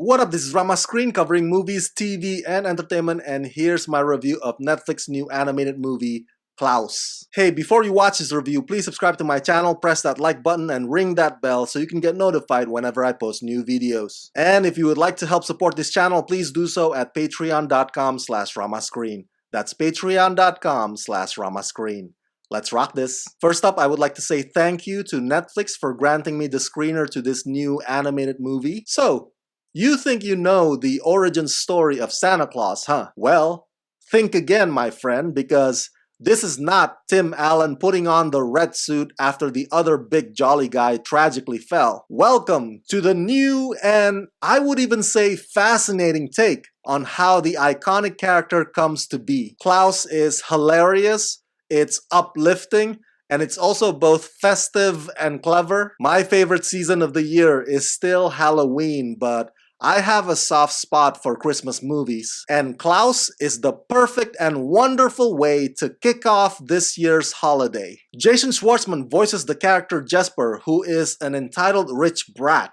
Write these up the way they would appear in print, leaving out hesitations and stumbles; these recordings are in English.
What up, this is Rama Screen covering movies, TV, and entertainment, and here's my review of Netflix's new animated movie, Klaus. Hey, before you watch this review, please subscribe to my channel, press that like button, and ring that bell so you can get notified whenever I post new videos. And if you would like to help support this channel, please do so at patreon.com/ramascreen. That's patreon.com/ramascreen. Let's rock this. First up, I would like to say thank you to Netflix for granting me the screener to this new animated movie. So, you think you know the origin story of Santa Claus, huh? Well, think again, my friend, because this is not Tim Allen putting on the red suit after the other big jolly guy tragically fell. Welcome to the new and I would even say fascinating take on how the iconic character comes to be. Klaus is hilarious, it's uplifting, and it's also both festive and clever. My favorite season of the year is still Halloween, but I have a soft spot for Christmas movies, and Klaus is the perfect and wonderful way to kick off this year's holiday. Jason Schwartzman voices the character Jesper, who is an entitled rich brat.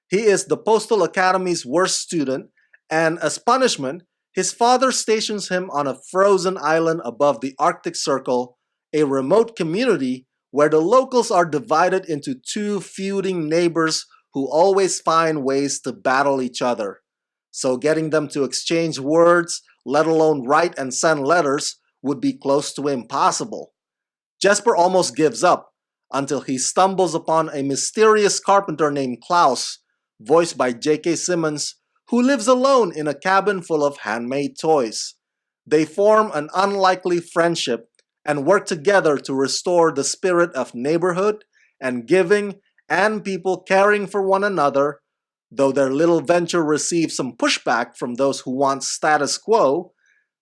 He is the Postal Academy's worst student, and as punishment, his father stations him on a frozen island above the Arctic Circle, a remote community where the locals are divided into two feuding neighbors who always find ways to battle each other. So getting them to exchange words, let alone write and send letters, would be close to impossible. Jesper almost gives up until he stumbles upon a mysterious carpenter named Klaus, voiced by J.K. Simmons, who lives alone in a cabin full of handmade toys. They form an unlikely friendship and work together to restore the spirit of neighborhood and giving and people caring for one another. Though their little venture receives some pushback from those who want status quo,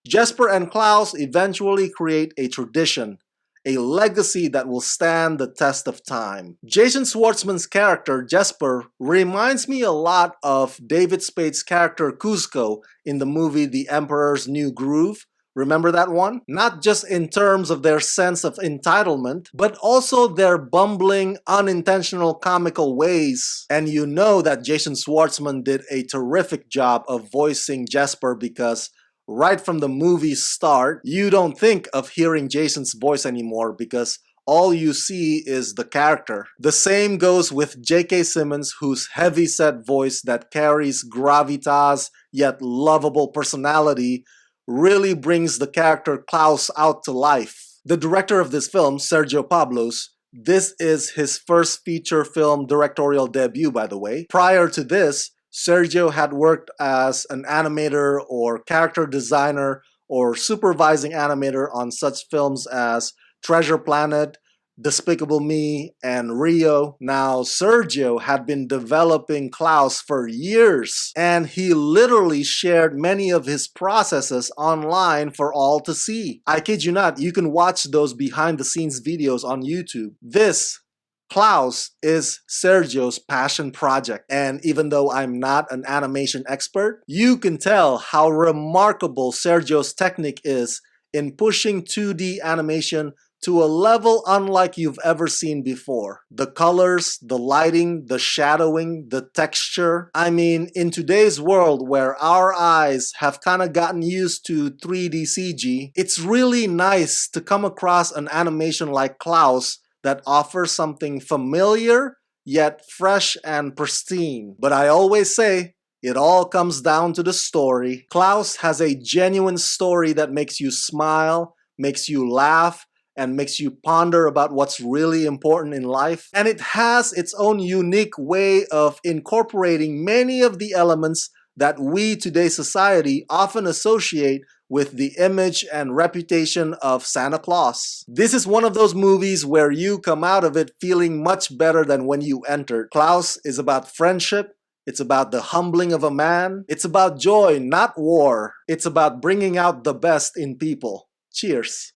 Jesper and Klaus eventually create a tradition, a legacy that will stand the test of time. Jason Schwartzman's character, Jesper, reminds me a lot of David Spade's character Kuzco in the movie The Emperor's New Groove. Remember that one? Not just in terms of their sense of entitlement, but also their bumbling, unintentional comical ways. And you know that Jason Schwartzman did a terrific job of voicing Jesper because right from the movie's start, you don't think of hearing Jason's voice anymore because all you see is the character. The same goes with J.K. Simmons, whose heavy-set voice that carries gravitas yet lovable personality really brings the character Klaus out to life. The director of this film, Sergio Pablos, this is his first feature film directorial debut, by the way. Prior to this, Sergio had worked as an animator or character designer or supervising animator on such films as Treasure Planet, Despicable Me, and Rio. Now, Sergio had been developing Klaus for years, and he literally shared many of his processes online for all to see. I kid you not, you can watch those behind-the-scenes videos on YouTube. This Klaus is Sergio's passion project, and even though I'm not an animation expert, you can tell how remarkable Sergio's technique is in pushing 2D animation to a level unlike you've ever seen before. The colors, the lighting, the shadowing, the texture. I mean, in today's world where our eyes have kind of gotten used to 3D CG, it's really nice to come across an animation like Klaus that offers something familiar, yet fresh and pristine. But I always say, it all comes down to the story. Klaus has a genuine story that makes you smile, makes you laugh, and makes you ponder about what's really important in life. And it has its own unique way of incorporating many of the elements that we today's society often associate with the image and reputation of Santa Claus. This is one of those movies where you come out of it feeling much better than when you entered. Klaus is about friendship. It's about the humbling of a man. It's about joy, not war. It's about bringing out the best in people. Cheers.